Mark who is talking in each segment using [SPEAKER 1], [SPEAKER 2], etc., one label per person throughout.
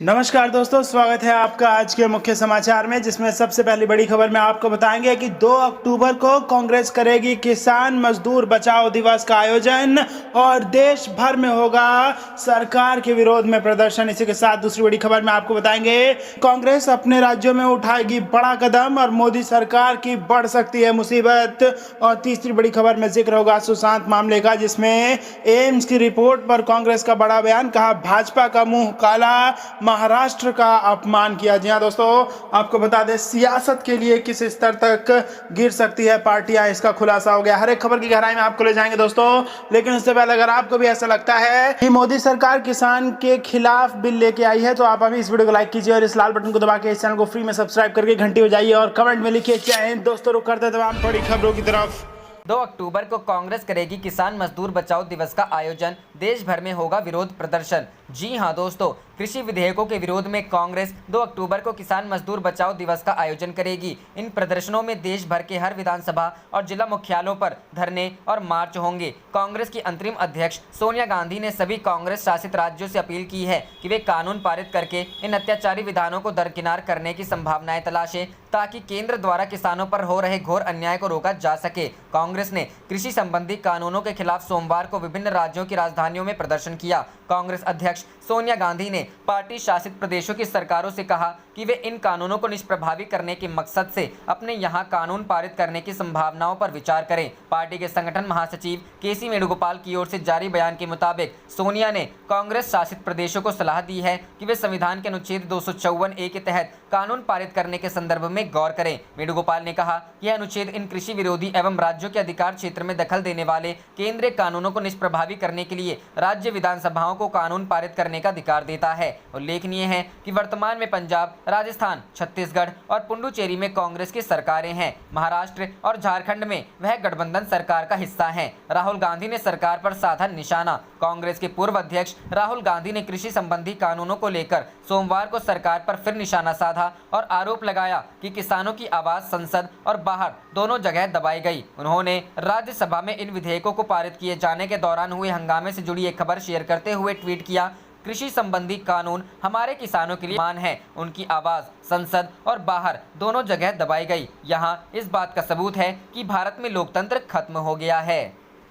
[SPEAKER 1] नमस्कार दोस्तों, स्वागत है आपका आज के मुख्य समाचार में, जिसमें सबसे पहली बड़ी खबर में आपको बताएंगे कि 2 अक्टूबर को कांग्रेस करेगी किसान मजदूर बचाओ दिवस का आयोजन और देश भर में होगा सरकार के विरोध में प्रदर्शन। इसी के साथ दूसरी बड़ी खबर में आपको बताएंगे कांग्रेस अपने राज्यों में उठाएगी बड़ा कदम और मोदी सरकार की बढ़ सकती है मुसीबत। और तीसरी बड़ी खबर में जिक्र होगा सुशांत मामले का, जिसमें एम्स की रिपोर्ट पर कांग्रेस का बड़ा बयान, कहा भाजपा का मुंह काला, महाराष्ट्र का अपमान किया। जी हां दोस्तों, आपको बता दें सियासत के लिए किस स्तर तक गिर सकती है पार्टियां, इसका खुलासा हो गया। हर एक खबर की गहराई में आपको ले जाएंगे दोस्तों, लेकिन उससे पहले अगर आपको भी ऐसा लगता है कि मोदी सरकार किसान के खिलाफ बिल लेके आई है तो आप अभी इस वीडियो को लाइक कीजिए और इस लाल बटन को दबा के इस चैनल को फ्री में सब्सक्राइब करके घंटी बजाइए और कमेंट में लिखिए जय हिंद। दोस्तों रुक करते तमाम बड़ी खबरों की तरफ।
[SPEAKER 2] 2 अक्टूबर को कांग्रेस करेगी किसान मजदूर बचाओ दिवस का आयोजन, देश भर में होगा विरोध प्रदर्शन। जी हां दोस्तों, कृषि विधेयकों के विरोध में कांग्रेस 2 अक्टूबर को किसान मजदूर बचाओ दिवस का आयोजन करेगी। इन प्रदर्शनों में देश भर के हर विधानसभा और जिला मुख्यालयों पर धरने और मार्च होंगे। कांग्रेस की अंतरिम अध्यक्ष सोनिया गांधी ने सभी कांग्रेस शासित राज्यों से अपील की है कि वे कानून पारित करके इन अत्याचारी विधानों को दरकिनार करने की संभावनाएं तलाशें, ताकि केंद्र द्वारा किसानों पर हो रहे घोर अन्याय को रोका जा सके। कांग्रेस ने कृषि संबंधी कानूनों के खिलाफ सोमवार को विभिन्न राज्यों की राजधानियों में प्रदर्शन किया। कांग्रेस अध्यक्ष सोनिया गांधी ने पार्टी शासित प्रदेशों की सरकारों से कहा कि वे इन कानूनों को निष्प्रभावी करने के मकसद से अपने यहां कानून पारित करने की संभावनाओं पर विचार करें। पार्टी के संगठन महासचिव केसी वेणुगोपाल की ओर से जारी बयान के मुताबिक सोनिया ने कांग्रेस शासित प्रदेशों को सलाह दी है कि वे संविधान के अनुच्छेद 254A के तहत कानून पारित करने के संदर्भ में गौर करें। वेणुगोपाल ने कहा कि यह अनुच्छेद इन कृषि विरोधी एवं राज्यों के अधिकार क्षेत्र में दखल देने वाले केंद्रीय कानूनों को निष्प्रभावी करने के लिए राज्य विधानसभाओं को कानून पारित करने का अधिकार देता है। उल्लेखनीय है कि वर्तमान में पंजाब, राजस्थान, छत्तीसगढ़ और पुडुचेरी में कांग्रेस की सरकारें हैं। महाराष्ट्र और झारखंड में वह गठबंधन सरकार का हिस्सा हैं। राहुल गांधी ने सरकार पर साधा निशाना। कांग्रेस के पूर्व अध्यक्ष राहुल गांधी ने कृषि संबंधी कानूनों को लेकर सोमवार को सरकार पर फिर निशाना साधा और आरोप लगाया कि किसानों की आवाज संसद और बाहर दोनों जगह दबाई गई। उन्होंने राज्यसभा में इन विधेयकों को पारित किए जाने के दौरान हुए हंगामे से जुड़ी एक खबर शेयर करते हुए ट्वीट किया, कृषि संबंधी कानून हमारे किसानों के लिए मान है, उनकी आवाज संसद और बाहर दोनों जगह दबाई गई। यहाँ इस बात का सबूत है कि भारत में लोकतंत्र खत्म हो गया है।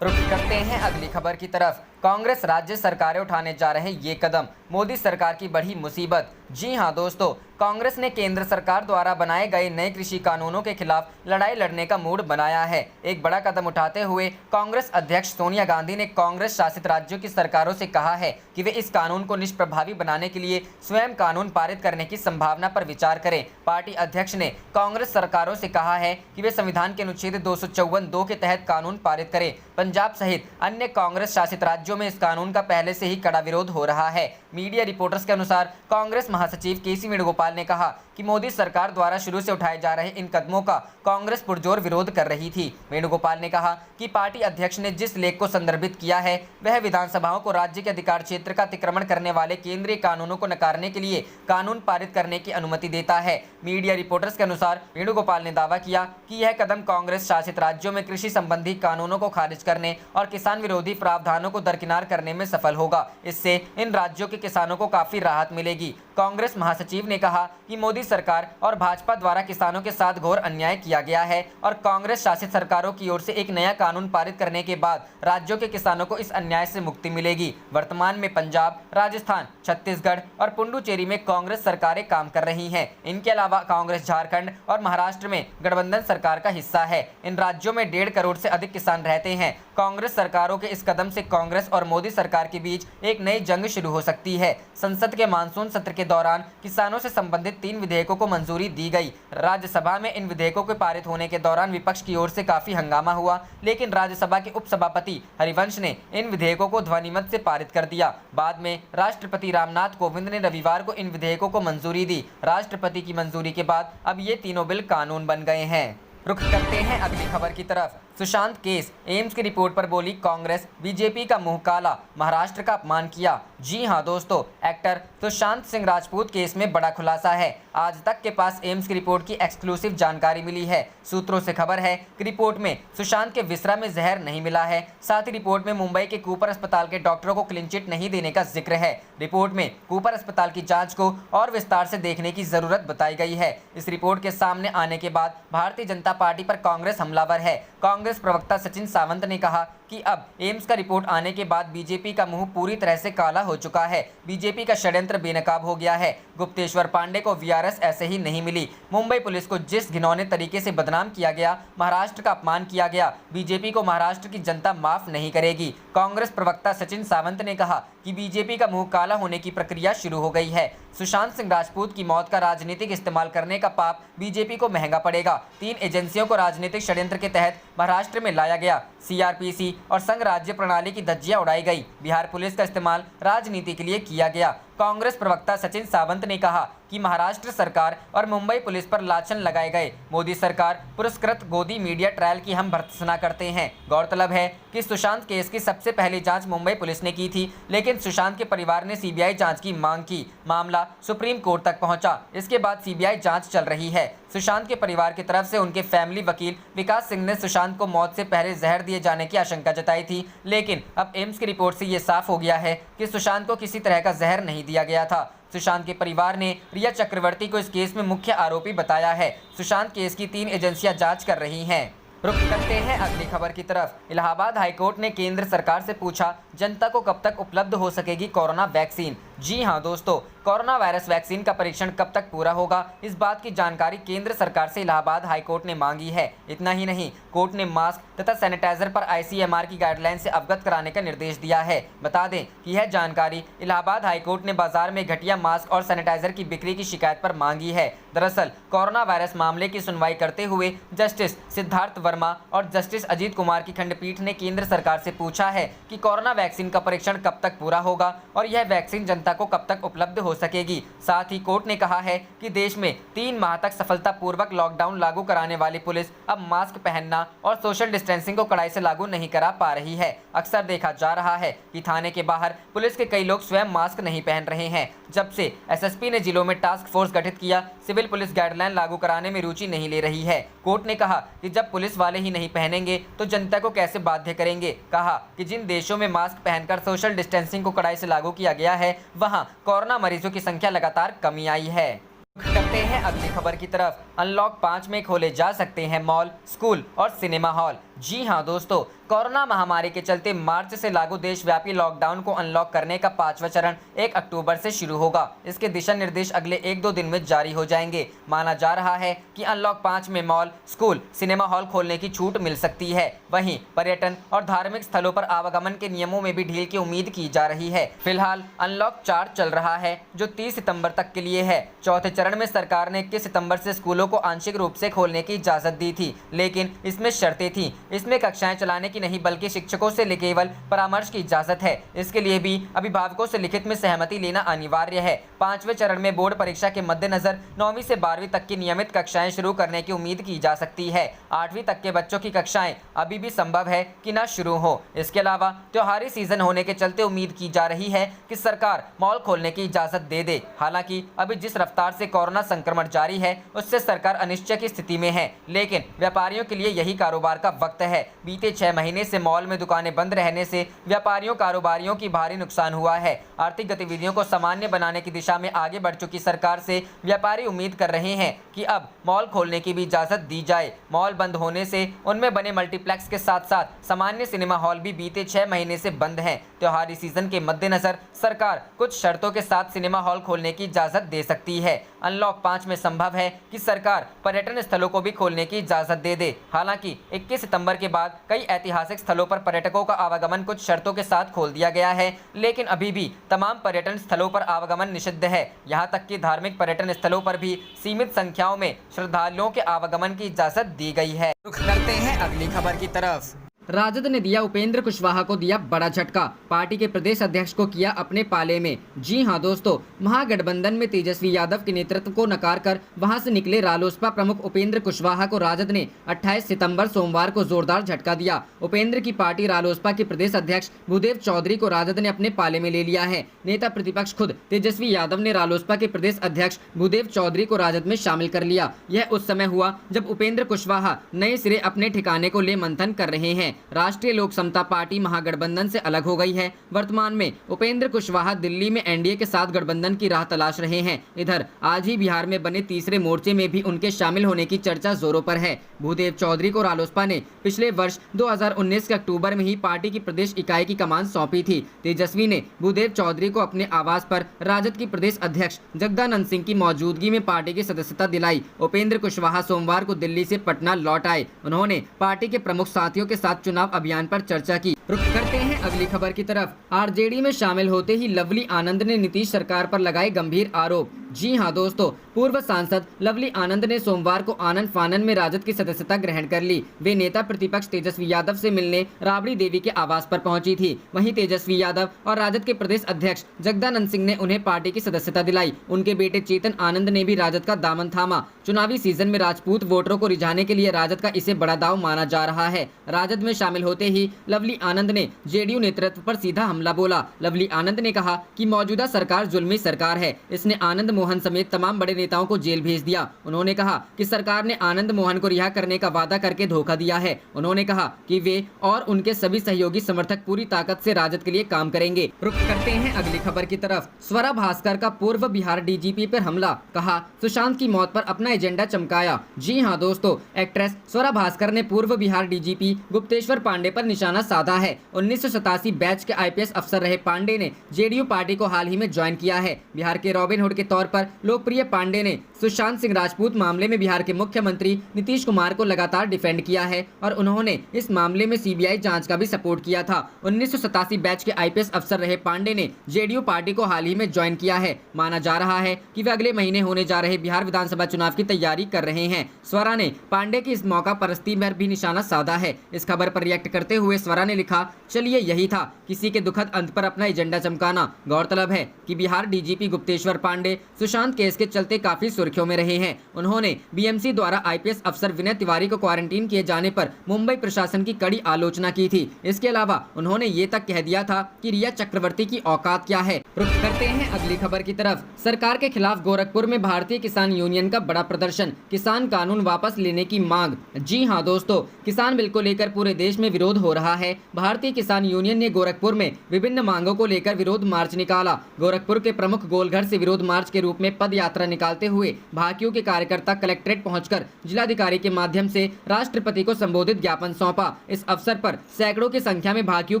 [SPEAKER 2] रुक करते हैं अगली खबर की तरफ। कांग्रेस राज्य सरकारें उठाने जा रहे ये कदम, मोदी सरकार की बढ़ी मुसीबत। जी हां दोस्तों, कांग्रेस ने केंद्र सरकार द्वारा बनाए गए नए कृषि कानूनों के खिलाफ लड़ाई लड़ने का मूड बनाया है। एक बड़ा कदम उठाते हुए कांग्रेस अध्यक्ष सोनिया गांधी ने कांग्रेस शासित राज्यों की सरकारों से कहा है कि वे इस कानून को निष्प्रभावी बनाने के लिए स्वयं कानून पारित करने की संभावना पर विचार करें। पार्टी अध्यक्ष ने कांग्रेस सरकारों से कहा है कि वे संविधान के अनुच्छेद 254(2) के तहत कानून पारित करें। पंजाब सहित अन्य कांग्रेस शासित राज्यों में इस कानून का पहले से ही कड़ा विरोध हो रहा है। मीडिया रिपोर्ट्स के अनुसार कांग्रेस महासचिव केसी वेणुगोपाल ने कहा कि मोदी सरकार द्वारा शुरू से उठाए जा रहे इन कदमों का कांग्रेस पुरजोर विरोध कर रही थी। वेणुगोपाल ने कहा कि पार्टी अध्यक्ष ने जिस लेख को संदर्भित किया है वह विधानसभाओं को राज्य के अधिकार क्षेत्र का अतिक्रमण करने वाले केंद्रीय कानूनों को नकारने के लिए कानून पारित करने की अनुमति देता है। मीडिया रिपोर्ट्स के अनुसार वेणुगोपाल ने दावा किया कि यह कदम कांग्रेस शासित राज्यों में कृषि संबंधी कानूनों को खारिज करने और किसान विरोधी प्रावधानों को दरकिनार करने में सफल होगा। इससे इन राज्यों के किसानों को काफी राहत मिलेगी। कांग्रेस महासचिव ने कहा कि मोदी सरकार और भाजपा द्वारा किसानों के साथ घोर अन्याय किया गया है और कांग्रेस शासित सरकारों की ओर से एक नया कानून पारित करने के बाद राज्यों के किसानों को इस अन्याय से मुक्ति मिलेगी। वर्तमान में पंजाब, राजस्थान, छत्तीसगढ़ और पुडुचेरी में कांग्रेस सरकारें काम कर रही हैं। इनके अलावा कांग्रेस झारखंड और महाराष्ट्र में गठबंधन सरकार का हिस्सा है। इन राज्यों में 1.5 करोड़ से अधिक किसान रहते हैं। कांग्रेस सरकारों के इस कदम से कांग्रेस और मोदी सरकार के बीच एक नई जंग शुरू हो सकती है। संसद के मानसून सत्र के दौरान किसानों से संबंधित 3 विधेयकों को मंजूरी दी गई। राज्यसभा में इन विधेयकों के पारित होने के दौरान विपक्ष की ओर से काफी हंगामा हुआ, लेकिन राज्यसभा के उपसभापति हरिवंश ने इन विधेयकों को ध्वनिमत से पारित कर दिया। बाद में राष्ट्रपति रामनाथ कोविंद ने रविवार को इन विधेयकों को मंजूरी दी। राष्ट्रपति की मंजूरी के बाद अब ये तीनों बिल कानून बन गए हैं। रुख करते हैं अगली खबर की तरफ। सुशांत केस, एम्स की रिपोर्ट पर बोली कांग्रेस, बीजेपी का मुंह काला, महाराष्ट्र का अपमान किया। जी हां दोस्तों, एक्टर सुशांत सिंह राजपूत केस में बड़ा खुलासा है। आज तक के पास एम्स की रिपोर्ट की एक्सक्लूसिव जानकारी मिली है। सूत्रों से खबर है कि रिपोर्ट में सुशांत के विसरा में जहर नहीं मिला है। साथ ही रिपोर्ट में मुंबई के कूपर अस्पताल के डॉक्टरों को क्लीन चिट नहीं देने का जिक्र है। रिपोर्ट में कूपर अस्पताल की जांच को और विस्तार से देखने की जरूरत बताई गई है। इस रिपोर्ट के सामने आने के बाद भारतीय जनता पार्टी पर कांग्रेस हमलावर है। कांग्रेस प्रवक्ता सचिन सावंत ने कहा कि अब एम्स का रिपोर्ट आने के बाद बीजेपी का मुंह पूरी तरह से काला हो चुका है। बीजेपी का षड्यंत्र बेनकाब हो गया है। गुप्तेश्वर पांडे को वीआरएस ऐसे ही नहीं मिली। मुंबई पुलिस को जिस घिनौने तरीके से बदनाम किया गया, महाराष्ट्र का अपमान किया गया, बीजेपी को महाराष्ट्र की जनता माफ नहीं करेगी। कांग्रेस प्रवक्ता सचिन सावंत ने कहा कि बीजेपी का मुंह काला होने की प्रक्रिया शुरू हो गई है। सुशांत सिंह राजपूत की मौत का राजनीतिक इस्तेमाल करने का पाप बीजेपी को महंगा पड़ेगा। 3 एजेंसियों को राजनीतिक षड्यंत्र के तहत महाराष्ट्र में लाया गया। सीआरपीसी और संघ राज्य प्रणाली की धज्जियां उड़ाई गई। बिहार पुलिस का इस्तेमाल राजनीति के लिए किया गया। कांग्रेस प्रवक्ता सचिन सावंत ने कहा कि महाराष्ट्र सरकार और मुंबई पुलिस पर लाछन लगाए गए। मोदी सरकार पुरस्कृत गोदी मीडिया ट्रायल की हम भर्त्सना करते हैं। गौरतलब है कि सुशांत केस की सबसे पहली जांच मुंबई पुलिस ने की थी, लेकिन सुशांत के परिवार ने सीबीआई जांच की मांग की। मामला सुप्रीम कोर्ट तक पहुंचा। इसके बाद सीबीआई जांच चल रही है। सुशांत के परिवार की तरफ से उनके फैमिली वकील विकास सिंह ने सुशांत को मौत से पहले जहर दिए जाने की आशंका जताई थी, लेकिन अब एम्स की रिपोर्ट से ये साफ हो गया है कि सुशांत को किसी तरह का जहर नहीं दिया गया था। सुशांत के परिवार ने रिया चक्रवर्ती को इस केस में मुख्य आरोपी बताया है। सुशांत केस की 3 एजेंसियां जांच कर रही हैं। रुक करते हैं अगली खबर की तरफ। इलाहाबाद हाईकोर्ट ने केंद्र सरकार से पूछा, जनता को कब तक उपलब्ध हो सकेगी कोरोना वैक्सीन। जी हां दोस्तों, कोरोना वायरस वैक्सीन का परीक्षण कब तक पूरा होगा, इस बात की जानकारी केंद्र सरकार से इलाहाबाद हाईकोर्ट ने मांगी है। इतना ही नहीं, कोर्ट ने मास्क तथा सैनिटाइजर पर आईसीएमआर की गाइडलाइन से अवगत कराने का निर्देश दिया है। बता दें कि यह जानकारी इलाहाबाद हाईकोर्ट ने बाजार में घटिया मास्क और सैनिटाइजर की बिक्री की शिकायत पर मांगी है। दरअसल कोरोना वायरस मामले की सुनवाई करते हुए जस्टिस सिद्धार्थ वर्मा और जस्टिस अजीत कुमार की खंडपीठ ने केंद्र सरकार से पूछा है कि कोरोना वैक्सीन का परीक्षण कब तक पूरा होगा और यह वैक्सीन जनता को कब तक उपलब्ध हो सकेगी। साथ ही कोर्ट ने कहा है कि देश में 3 माह तक सफलतापूर्वक लॉकडाउन लागू कराने वाली पुलिस अब मास्क पहनना और सोशल डिस्टेंसिंग को कड़ाई से लागू नहीं करा पा रही है। अक्सर देखा जा रहा है कि थाने के बाहर पुलिस के कई लोग स्वयं मास्क नहीं पहन रहे हैं। जब से एसएसपी ने जिलों में टास्क फोर्स गठित किया, सिविल पुलिस गाइडलाइन लागू कराने में रुचि नहीं ले रही है। कोर्ट ने कहा कि जब पुलिस वाले ही नहीं पहनेंगे तो जनता को कैसे बाध्य करेंगे। कहा कि जिन देशों में मास्क पहनकर सोशल डिस्टेंसिंग को कड़ाई से लागू किया गया है, वहां कोरोना मरीजों की संख्या लगातार कमी आई है। करते हैं अगली खबर की तरफ। अनलॉक 5 में खोले जा सकते हैं मॉल, स्कूल और सिनेमा हॉल। जी हां दोस्तों, कोरोना महामारी के चलते मार्च से लागू देशव्यापी लॉकडाउन को अनलॉक करने का 5वां चरण 1 अक्टूबर से शुरू होगा। इसके दिशा निर्देश अगले 1-2 दिन में जारी हो जाएंगे। माना जा रहा है कि अनलॉक 5 में मॉल, स्कूल, सिनेमा हॉल खोलने की छूट मिल सकती है। वहीं पर्यटन और धार्मिक स्थलों पर आवागमन के नियमों में भी ढील की उम्मीद की जा रही है। फिलहाल अनलॉक 4 चल रहा है, जो 30 सितंबर तक के लिए है। चौथे चरण में सरकार ने 21 सितंबर से स्कूलों को आंशिक रूप से खोलने की इजाजत दी थी, लेकिन इसमें शर्तें थीं। इसमें कक्षाएं चलाने की नहीं, बल्कि शिक्षकों से केवल परामर्श की इजाजत है। इसके लिए भी अभिभावकों से लिखित में सहमति लेना अनिवार्य है। 5वें चरण में बोर्ड परीक्षा के मद्देनजर 9वीं से 12वीं तक की नियमित कक्षाएं शुरू करने की उम्मीद की जा सकती है। 8वीं तक के बच्चों की कक्षाएं अभी भी संभव है कि न शुरू हो। इसके अलावा त्योहारी सीजन होने के चलते उम्मीद की जा रही है कि सरकार मॉल खोलने की इजाजत दे दे। हालांकि अभी जिस रफ्तार से कोरोना संक्रमण जारी है, उससे सरकार अनिश्चय की स्थिति में है, लेकिन व्यापारियों के लिए यही कारोबार का वक्त है। बीते 6 महीने से मॉल में दुकानें बंद रहने से व्यापारियों कारोबारियों की भारी नुकसान हुआ है। आर्थिक गतिविधियों को सामान्य बनाने की दिशा में आगे बढ़ चुकी सरकार से व्यापारी उम्मीद कर रहे हैं कि अब मॉल खोलने की भी इजाजत दी जाए। मॉल बंद होने से उनमें बने मल्टीप्लेक्स के साथ साथ सामान्य सिनेमा हॉल भी बीते 6 महीने से बंद हैं। त्योहारी सीजन के मद्देनजर सरकार कुछ शर्तों के साथ सिनेमा हॉल खोलने की इजाजत दे सकती है। अनलॉक 5 में संभव है कि सरकार पर्यटन स्थलों को भी खोलने की इजाजत दे दे। हालांकि 21 सितंबर के बाद कई ऐतिहासिक स्थलों पर पर्यटकों का आवागमन कुछ शर्तों के साथ खोल दिया गया है, लेकिन अभी भी तमाम पर्यटन स्थलों पर आवागमन निषिद्ध है। यहां तक कि धार्मिक पर्यटन स्थलों पर भी सीमित संख्याओं में श्रद्धालुओं के आवागमन की इजाजत दी गई है। रुख करते हैं अगली खबर की तरफ। राजद ने दिया उपेंद्र कुशवाहा को दिया बड़ा झटका, पार्टी के प्रदेश अध्यक्ष को किया अपने पाले में। जी हां दोस्तों, महागठबंधन में तेजस्वी यादव के नेतृत्व को नकार कर वहां से निकले रालोसपा प्रमुख उपेंद्र कुशवाहा को राजद ने 28 सितंबर सोमवार को जोरदार झटका दिया। उपेंद्र की पार्टी रालोसपा के प्रदेश अध्यक्ष भूदेव चौधरी को राजद ने अपने पाले में ले लिया है। नेता प्रतिपक्ष खुद तेजस्वी यादव ने रालोसपा के प्रदेश अध्यक्ष भूदेव चौधरी को राजद में शामिल कर लिया। यह उस समय हुआ जब उपेंद्र कुशवाहा नए सिरे अपने ठिकाने को ले मंथन कर रहे हैं। राष्ट्रीय लोक समता पार्टी महागठबंधन से अलग हो गई है। वर्तमान में उपेंद्र कुशवाहा दिल्ली में एनडीए के साथ गठबंधन की राह तलाश रहे हैं। इधर आज ही बिहार में बने तीसरे मोर्चे में भी उनके शामिल होने की चर्चा जोरों पर है। भूदेव चौधरी को रालोसपा ने पिछले वर्ष 2019 के अक्टूबर में ही पार्टी की प्रदेश इकाई की कमान सौंपी थी। तेजस्वी ने भूदेव चौधरी को अपने आवास पर राजद की प्रदेश अध्यक्ष जगदानंद सिंह की मौजूदगी में पार्टी की सदस्यता दिलाई। उपेंद्र कुशवाहा सोमवार को दिल्ली से पटना लौट आए। उन्होंने पार्टी के प्रमुख साथियों के साथ चुनाव अभियान पर चर्चा की। रुख करते हैं अगली खबर की तरफ। आरजेडी में शामिल होते ही लवली आनंद ने नीतीश सरकार पर लगाए गंभीर आरोप। जी हां दोस्तों, पूर्व सांसद लवली आनंद ने सोमवार को आनंद फानन में राजद की सदस्यता ग्रहण कर ली। वे नेता प्रतिपक्ष तेजस्वी यादव से मिलने राबड़ी देवी के आवास पर पहुंची थी। वहीं तेजस्वी यादव और राजद के प्रदेश अध्यक्ष जगदानंद सिंह ने उन्हें पार्टी की सदस्यता दिलाई। उनके बेटे चेतन आनंद ने भी राजद का दामन थामा। चुनावी सीजन में राजपूत वोटरों को रिझाने के लिए राजद का इसे बड़ा दाव माना जा रहा है। राजद में शामिल होते ही लवली आनंद ने जेडीयू नेतृत्व पर सीधा हमला बोला। लवली आनंद ने कहा कि मौजूदा सरकार जुल्मी सरकार है। इसने आनंद मोहन समेत तमाम बड़े नेताओं को जेल भेज दिया। उन्होंने कहा कि सरकार ने आनंद मोहन को रिहा करने का वादा करके धोखा दिया है। उन्होंने कहा कि वे और उनके सभी सहयोगी समर्थक पूरी ताकत से राजद के लिए काम करेंगे। रुख करते हैं अगली खबर की तरफ। स्वरा भास्कर का पूर्व बिहार डीजीपी पर हमला, कहा सुशांत की मौत पर अपना एजेंडा चमकाया। जी हां दोस्तों, एक्ट्रेस स्वरा भास्कर ने पूर्व बिहार डीजीपी गुप्तेश्वर पांडे पर निशाना साधा है। 1987 बैच के आईपीएस अफसर रहे पांडे ने जेडीयू पार्टी को हाल ही में ज्वाइन किया है। बिहार के रॉबिन हुड के तौर पर लोकप्रिय पांडे ने सुशांत सिंह राजपूत मामले में बिहार के मुख्यमंत्री नीतीश कुमार को लगातार डिफेंड किया है और उन्होंने इस मामले में सीबीआई जांच का भी सपोर्ट किया था। 1987 बैच के आईपीएस अफसर रहे पांडे ने जेडीयू पार्टी को हाल ही में ज्वाइन किया है। माना जा रहा है कि वे अगले महीने होने जा रहे बिहार विधानसभा चुनाव की तैयारी कर रहे हैं। स्वरा ने पांडे की इस मौका परस्ती पर भी निशाना साधा है। इस खबर पर रिएक्ट करते हुए स्वरा ने लिखा, चलिए यही था किसी के दुखद अंत पर अपना एजेंडा चमकाना। गौरतलब है कि बिहार डीजीपी गुप्तेश्वर पांडे सुशांत केस के चलते काफी सुर्खियों में रहे हैं। उन्होंने बीएमसी द्वारा आईपीएस अफसर विनय तिवारी को क्वारंटीन किए जाने पर मुंबई प्रशासन की कड़ी आलोचना की थी। इसके अलावा उन्होंने ये तक कह दिया था कि रिया चक्रवर्ती की औकात क्या है। रुख करते हैं अगली खबर की तरफ। सरकार के खिलाफ गोरखपुर में भारतीय किसान यूनियन का बड़ा प्रदर्शन, किसान कानून वापस लेने की मांग। जी हां दोस्तों, किसान बिल को लेकर पूरे देश में विरोध हो रहा है। भारतीय किसान यूनियन ने गोरखपुर में विभिन्न मांगों को लेकर विरोध मार्च निकाला। गोरखपुर के प्रमुख गोलघर से विरोध मार्च के रूप में पद यात्रा निकालते हुए भाकियों के कार्यकर्ता कलेक्ट्रेट पहुंचकर जिलाधिकारी के माध्यम से राष्ट्रपति को संबोधित ज्ञापन सौंपा। इस अवसर पर सैकड़ों की संख्या में भाकियों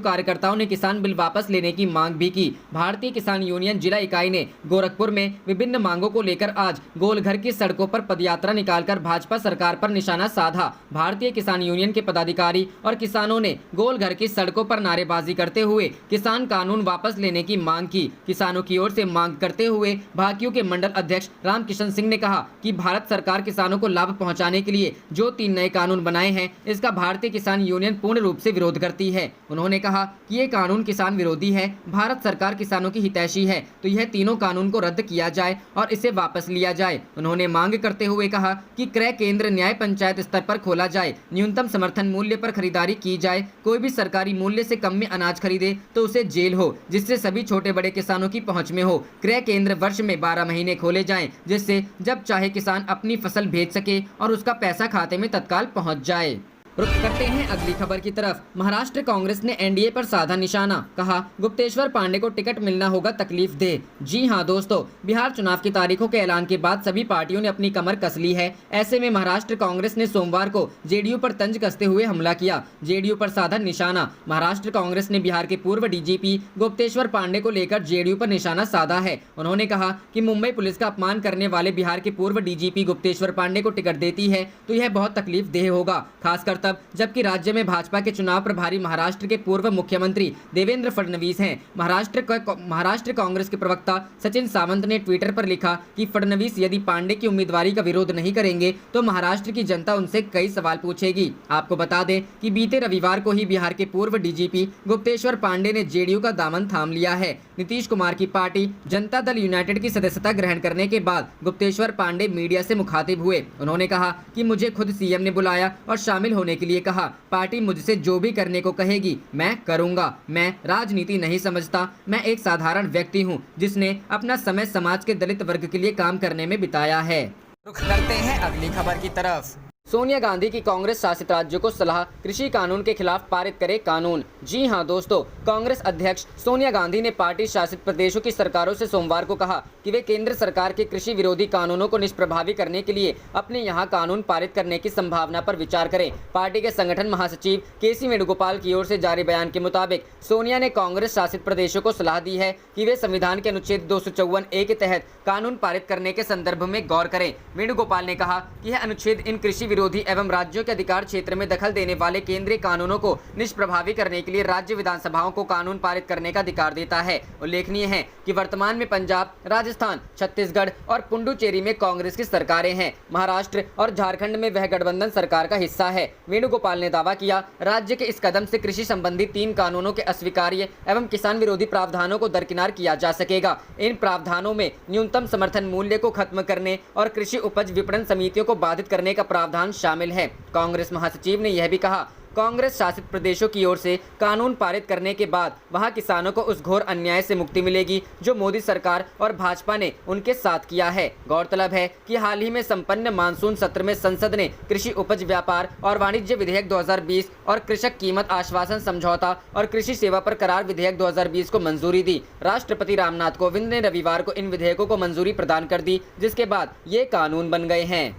[SPEAKER 2] कार्यकर्ताओं ने किसान बिल वापस लेने की मांग भी की। भारतीय किसान यूनियन जिला इकाई ने गोरखपुर में विभिन्न मांगों को लेकर आज गोलघर की सड़कों पर पदयात्रा निकालकर भाजपा सरकार पर निशाना साधा। भारतीय किसान यूनियन के पदाधिकारी और किसानों ने गोलघर की सड़कों पर नारेबाजी करते हुए किसान कानून वापस लेने की मांग की। किसानों की ओर से मांग करते हुए भाकियों के मंडल अध्यक्ष रामकिशन सिंह ने कहा कि भारत सरकार किसानों को लाभ पहुंचाने के लिए जो 3 नए कानून बनाए हैं, इसका भारतीय किसान यूनियन पूर्ण रूप से विरोध करती है। उन्होंने कहा कि ये कानून किसान विरोधी है। भारत सरकार किसानों की हितैषी है, तो यह तीनों कानून को रद्द किया जाए और इसे वापस लिया जाए। उन्होंने मांग करते हुए कहा कि क्रय केंद्र न्याय पंचायत स्तर पर खोला जाए, न्यूनतम समर्थन मूल्य पर खरीदारी की जाए, कोई भी सरकारी मूल्य से कम में अनाज खरीदे तो उसे जेल हो, जिससे सभी छोटे बड़े किसानों की पहुंच में हो। क्रय केंद्र वर्ष में 12 महीने खोले जाएं, जिससे जब चाहे किसान अपनी फसल भेज सके और उसका पैसा खाते में तत्काल पहुंच जाए। रुख करते हैं अगली खबर की तरफ। महाराष्ट्र कांग्रेस ने एनडीए पर साधा निशाना, कहा गुप्तेश्वर पांडे को टिकट मिलना होगा तकलीफ दे। जी हां दोस्तों, बिहार चुनाव की तारीखों के ऐलान के बाद सभी पार्टियों ने अपनी कमर कस ली है। ऐसे में महाराष्ट्र कांग्रेस ने सोमवार को जेडीयू पर तंज कसते हुए हमला किया। जेडीयू पर साधा निशाना। महाराष्ट्र कांग्रेस ने बिहार के पूर्व डीजीपी गुप्तेश्वर पांडे को लेकर जेडीयू पर निशाना साधा है। उन्होंने कहा कि मुंबई पुलिस का अपमान करने वाले बिहार के पूर्व डीजीपी गुप्तेश्वर पांडे को टिकट देती है तो यह बहुत तकलीफ देह होगा। खासकर तब तब जबकि राज्य में भाजपा के चुनाव प्रभारी महाराष्ट्र के पूर्व मुख्यमंत्री देवेंद्र फडणवीस हैं। महाराष्ट्र कांग्रेस के प्रवक्ता सचिन सावंत ने ट्विटर पर लिखा कि फडणवीस यदि पांडे की उम्मीदवारी का विरोध नहीं करेंगे तो महाराष्ट्र की जनता उनसे कई सवाल पूछेगी। आपको बता दें कि बीते रविवार को ही बिहार के पूर्व डीजीपी गुप्तेश्वर पांडे ने जेडीयू का दामन थाम लिया है। नीतीश कुमार की पार्टी जनता दल यूनाइटेड की सदस्यता ग्रहण करने के बाद गुप्तेश्वर पांडे मीडिया से मुखातिब हुए। उन्होंने कहा कि मुझे खुद सीएम ने बुलाया और शामिल होने के लिए कहा। पार्टी मुझसे जो भी करने को कहेगी मैं करूंगा। मैं राजनीति नहीं समझता, मैं एक साधारण व्यक्ति हूं जिसने अपना समय समाज के दलित वर्ग के लिए काम करने में बिताया है। रुख करते हैं अगली खबर की तरफ। सोनिया गांधी की कांग्रेस शासित राज्यों को सलाह, कृषि कानून के खिलाफ पारित करे कानून। जी हां दोस्तों, कांग्रेस अध्यक्ष सोनिया गांधी ने पार्टी शासित प्रदेशों की सरकारों से सोमवार को कहा कि वे केंद्र सरकार के कृषि विरोधी कानूनों को निष्प्रभावी करने के लिए अपने यहां कानून पारित करने की संभावना पर विचार करें। पार्टी के संगठन महासचिव केसी वेणुगोपाल की ओर से जारी बयान के मुताबिक सोनिया ने कांग्रेस शासित प्रदेशों को सलाह दी है कि वे संविधान के अनुच्छेद 254A के तहत कानून पारित करने के संदर्भ में गौर करें। वेणुगोपाल ने कहा कि यह अनुच्छेद इन कृषि विरोधी एवं राज्यों के अधिकार क्षेत्र में दखल देने वाले केंद्रीय कानूनों को निष्प्रभावी करने के लिए राज्य विधानसभाओं को कानून पारित करने का अधिकार देता है। उल्लेखनीय है कि वर्तमान में पंजाब, राजस्थान, छत्तीसगढ़ और पुडुचेरी में कांग्रेस की सरकारें हैं। महाराष्ट्र और झारखंड में वह गठबंधन सरकार का हिस्सा है। वेणुगोपाल ने दावा किया, राज्य के इस कदम से कृषि संबंधी 3 कानूनों के अस्वीकार्य एवं किसान विरोधी प्रावधानों को दरकिनार किया जा सकेगा। इन प्रावधानों में न्यूनतम समर्थन मूल्य को खत्म करने और कृषि उपज विपणन समितियों को बाधित करने का प्रावधान शामिल है। कांग्रेस महासचिव ने यह भी कहा, कांग्रेस शासित प्रदेशों की ओर से कानून पारित करने के बाद वहां किसानों को उस घोर अन्याय से मुक्ति मिलेगी जो मोदी सरकार और भाजपा ने उनके साथ किया है। गौरतलब है कि हाल ही में संपन्न मानसून सत्र में संसद ने कृषि उपज व्यापार और वाणिज्य विधेयक 2020 और कृषक कीमत आश्वासन समझौता और कृषि सेवा पर करार विधेयक 2020 को मंजूरी दी। राष्ट्रपति रामनाथ कोविंद ने रविवार को इन विधेयकों को मंजूरी प्रदान कर दी, जिसके बाद ये कानून बन गए हैं।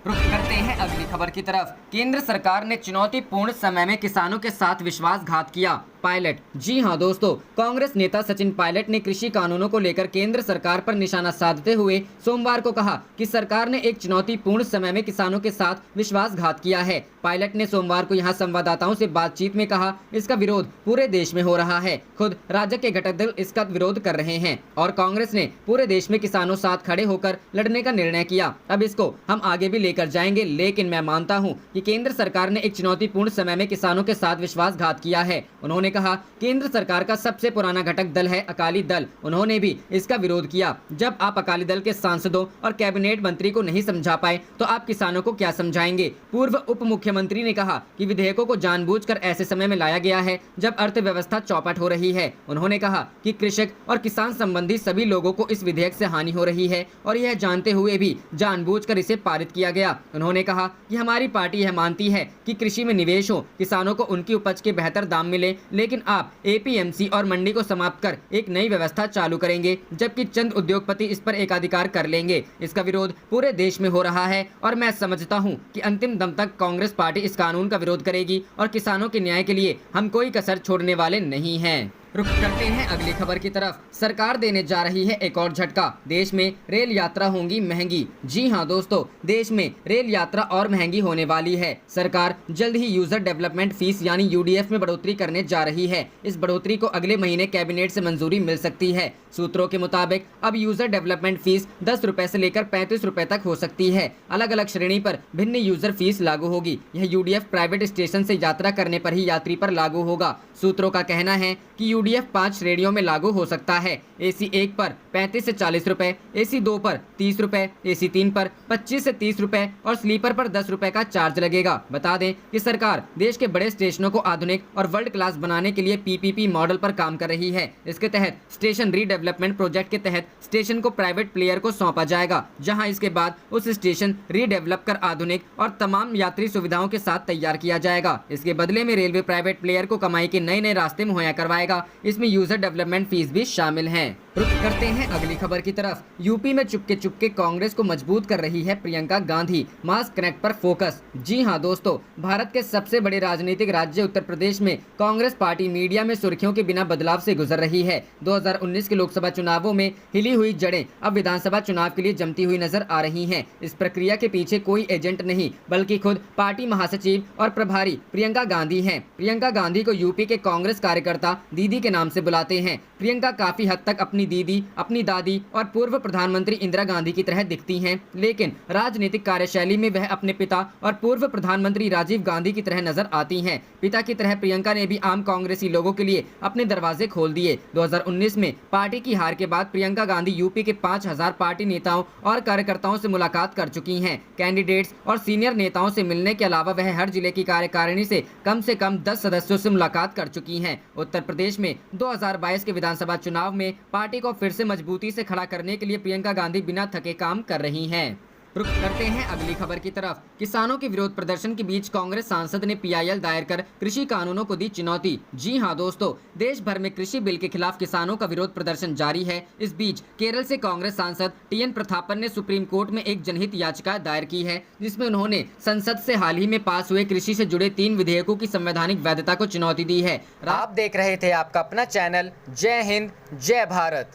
[SPEAKER 2] रुख करते हैं अगली खबर की तरफ। केंद्र सरकार ने चुनौतीपूर्ण समय में किसानों के साथ विश्वासघात किया। पायलट। जी हां दोस्तों, कांग्रेस नेता सचिन पायलट ने कृषि कानूनों को लेकर केंद्र सरकार पर निशाना साधते हुए सोमवार को कहा कि सरकार ने एक चुनौतीपूर्ण समय में किसानों के साथ विश्वासघात किया है। पायलट ने सोमवार को यहां संवाददाताओं से बातचीत में कहा, इसका विरोध पूरे देश में हो रहा है। खुद राज्य के घटक दल इसका विरोध कर रहे हैं और कांग्रेस ने पूरे देश में किसानों साथ खड़े होकर लड़ने का निर्णय किया। अब इसको हम आगे भी लेकर जाएंगे, लेकिन मैं मानता हूं कि केंद्र सरकार ने एक चुनौतीपूर्ण समय में किसानों के साथ विश्वासघात किया है। उन्होंने कहा, केंद्र सरकार का सबसे पुराना घटक दल है अकाली दल। उन्होंने भी इसका विरोध किया। जब आप अकाली दल के सांसदों और कैबिनेट मंत्री को नहीं समझा पाए तो आप किसानों को क्या समझाएंगे। पूर्व उप मुख्यमंत्री ने कहा कि विधेयकों को जानबूझकर ऐसे समय में लाया गया है जब अर्थव्यवस्था चौपट हो रही है। उन्होंने कहा कि कृषक और किसान संबंधी सभी लोगों को इस विधेयक से हानि हो रही है और यह जानते हुए भी जानबूझकर इसे पारित किया गया। उन्होंने कहा कि हमारी पार्टी यह मानती है कि कृषि में निवेश हो, किसानों को उनकी उपज के बेहतर दाम मिले, लेकिन आप एपीएमसी और मंडी को समाप्त कर एक नई व्यवस्था चालू करेंगे, जबकि चंद उद्योगपति इस पर एकाधिकार कर लेंगे। इसका विरोध पूरे देश में हो रहा है और मैं समझता हूं कि अंतिम दम तक कांग्रेस पार्टी इस कानून का विरोध करेगी और किसानों के न्याय के लिए हम कोई कसर छोड़ने वाले नहीं हैं। रुख करते हैं अगली खबर की तरफ। सरकार देने जा रही है एक और झटका, देश में रेल यात्रा होंगी महंगी। जी हां दोस्तों, देश में रेल यात्रा और महंगी होने वाली है। सरकार जल्द ही यूजर डेवलपमेंट फीस यानी यूडीएफ में बढ़ोतरी करने जा रही है। इस बढ़ोतरी को अगले महीने कैबिनेट से मंजूरी मिल सकती है। सूत्रों के मुताबिक अब यूजर डेवलपमेंट फीस 10 रुपए से लेकर 35 रुपए तक हो सकती है। अलग अलग श्रेणी पर भिन्न यूजर फीस लागू होगी। यह यूडीएफ प्राइवेट स्टेशन से यात्रा करने पर ही यात्री पर लागू होगा। सूत्रों का कहना है कि यूडीएफ 5 श्रेणियों में लागू हो सकता है। एसी 1 पर 35 से 40 रुपए, एसी 2 पर 30 रुपए, एसी 3 पर 25 से 30 रुपए और स्लीपर पर 10 रुपए का चार्ज लगेगा। बता दें कि सरकार देश के बड़े स्टेशनों को आधुनिक और वर्ल्ड क्लास बनाने के लिए पीपीपी मॉडल पर काम कर रही है। इसके तहत स्टेशन रीडेवलपमेंट प्रोजेक्ट के तहत स्टेशन को प्राइवेट प्लेयर को सौंपा जाएगा, जहां इसके बाद उस स्टेशन रीडेवलप कर आधुनिक और तमाम यात्री सुविधाओं के साथ तैयार किया जाएगा। इसके बदले में रेलवे प्राइवेट प्लेयर को कमाई के नए नए रास्ते मुहैया करवाएगा। इसमें यूजर डेवलपमेंट फीस भी शामिल है। रुख करते हैं अगली खबर की तरफ। यूपी में चुपके कांग्रेस को मजबूत कर रही है प्रियंका गांधी, मास कनेक्ट पर फोकस। जी हां दोस्तों, भारत के सबसे बड़े राजनीतिक राज्य उत्तर प्रदेश में कांग्रेस पार्टी मीडिया में सुर्खियों के बिना बदलाव से गुजर रही है। 2019 के लोकसभा चुनावों में हिली हुई जड़ें अब विधानसभा चुनाव के लिए जमती हुई नजर आ रही हैं। इस प्रक्रिया के पीछे कोई एजेंट नहीं बल्कि खुद पार्टी महासचिव और प्रभारी प्रियंका गांधी हैं। प्रियंका गांधी को यूपी के कांग्रेस कार्यकर्ता दीदी के नाम से बुलाते हैं। प्रियंका काफी हद तक अपनी दीदी, अपनी दादी और पूर्व प्रधानमंत्री इंदिरा गांधी की तरह दिखती हैं, लेकिन राजनीतिक कार्यशैली में वह अपने पिता और पूर्व प्रधानमंत्री राजीव गांधी की तरह नजर आती हैं। पिता की तरह प्रियंका ने भी आम कांग्रेसी लोगों के लिए अपने दरवाजे खोल दिए। 2019 में पार्टी की हार के बाद प्रियंका गांधी यूपी के 5000 पार्टी नेताओं और कार्यकर्ताओं से मुलाकात कर चुकी हैं। कैंडिडेट्स और सीनियर नेताओं से मिलने के अलावा वह हर जिले की कार्यकारिणी से कम 10 सदस्यों से मुलाकात कर चुकी हैं। उत्तर प्रदेश में 2022 के विधानसभा चुनाव में पार्टी को फिर से मजबूती से खड़ा करने के लिए प्रियंका गांधी बिना थके काम कर रही हैं। रुख करते हैं अगली खबर की तरफ। किसानों के विरोध प्रदर्शन के बीच कांग्रेस सांसद ने पीआईएल दायर कर कृषि कानूनों को दी चुनौती। जी हां दोस्तों, देश भर में कृषि बिल के खिलाफ किसानों का विरोध प्रदर्शन जारी है। इस बीच केरल से कांग्रेस सांसद टीएन प्रतापन ने सुप्रीम कोर्ट में एक जनहित याचिका दायर की है, जिसमें उन्होंने संसद से हाल ही में पास हुए कृषि से जुड़े 3 विधेयकों की संवैधानिक वैधता को चुनौती दी है। आप देख रहे थे आपका अपना चैनल जय हिंद जय भारत।